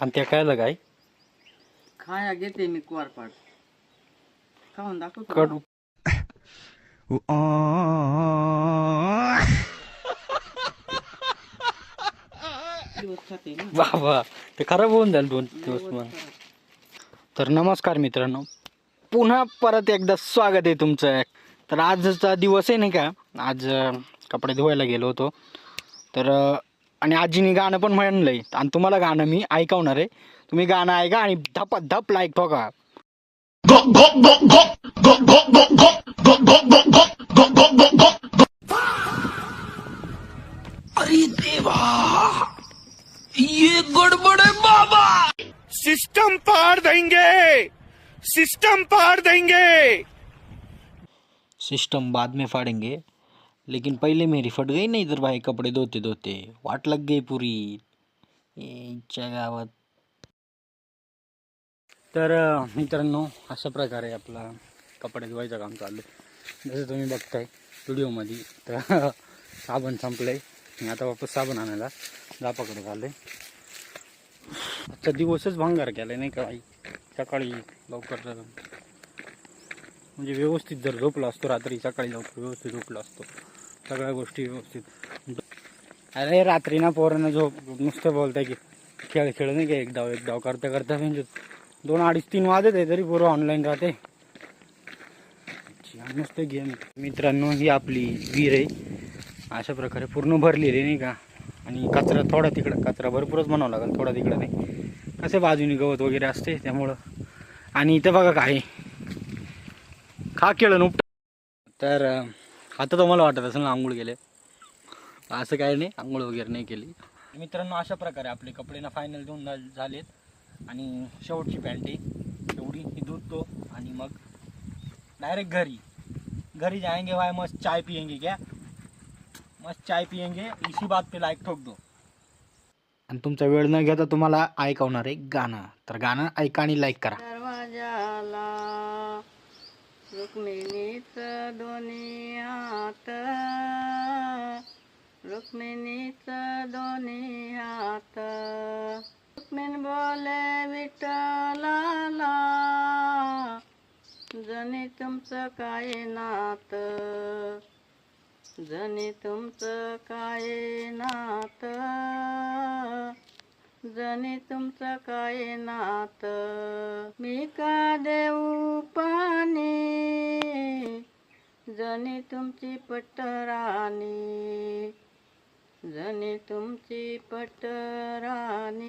आणि त्या काय काय खाया घेते मी कोरपाड खाऊन दाखवतो कडू दिवस खाते ना बाबा ते खराब होऊन जाईल 2 दिवस दिवस मग. खराब. तर नमस्कार मित्रांनो, पुन्हा परत एकदा स्वागत आहे तुमचं. तर आजचा दिवस आहे नाही का, आज कपडे धुवायला गेलो होतो. तर आणि आजीने गाणं पण म्हणलंय आणि तुम्हाला गाणं मी ऐकवणार आहे. तुम्ही गाणं ऐका आणि धप लाईक ठोका. अरे देवा, ये गड़बड़ है बाबा. सिस्टम पार देंगे, सिस्टम पार देंगे. सिस्टम बाद में फाड़ेंगे, लेकिन पहले मेरी फट गई नहीं इधर भाई कपड़े धोते धोते. वाट लग गई पुरी च्या गावात. तर मित्रांनो, अशा प्रकारे आपला कपडे धुवायचं काम चालू आहे. जसं तुम्ही बघताय व्हिडिओमध्ये. तर साबण संपलं आहे. मी आता वापस साबण आणायला जापाकडे झालं आहे. आजचा दिवसच भंगार केला नाही का बाई. सकाळी लवकर म्हणजे व्यवस्थित जर झोपलो असतो, रात्री सकाळी लवकर व्यवस्थित झोपलो असतो, सगळ्या गोष्टी व्यवस्थित. अरे रात्री ना पोरांना झोप नुसतं बोलताय की खेळ नाही का, एक डाव करता करता म्हणजे 2, 2:30, 3 वाजत आहे तरी पोरं ऑनलाईन राहते नुसतं गेम. मित्रांनो, ही आपली विहीर आहे. अशा प्रकारे पूर्ण भरलेली नाही का. आणि कचरा थोडा तिकडं, कचरा भरपूरच म्हणावं लागेल, थोडा तिकडं नाही. कसे बाजूने गवत वगैरे असते त्यामुळं. आणि इथं बघा काय खा केळं उपट. तर आता तुम्हाला वाटत असेल ना आंघोळ केले, असं काही नाही, आंघोळ वगैरे नाही केली. मित्रांनो, अशा प्रकारे आपले कपडे ना फायनल धुवून झालेत. आणि शेवटची पॅन्ट आहे एवढी ही धुतो आणि मग डायरेक्ट घरी जाएंगे भाई, मस्त चाय पियेंगे. क्या मस्त चाय पियेंगे, इसी बात पे लाईक ठोक दो. आणि तुमचा वेळ न घेता तुम्हाला ऐकवणार आहे गाणं. तर गाणं ऐका आणि लाईक करा. दरवाजाला रुक्मिणीच दोन्ही हात, रुक्मिणीच दोन्ही हात. रुक्मिणी बोले विठ्ठलाला, जणी तुमचं काय नात, जणी तुमचं काय नात, जणी तुमचं काय नात. मी का देऊ पाणी, जणी तुमची पटराणी, जणी तुमची पटराणी.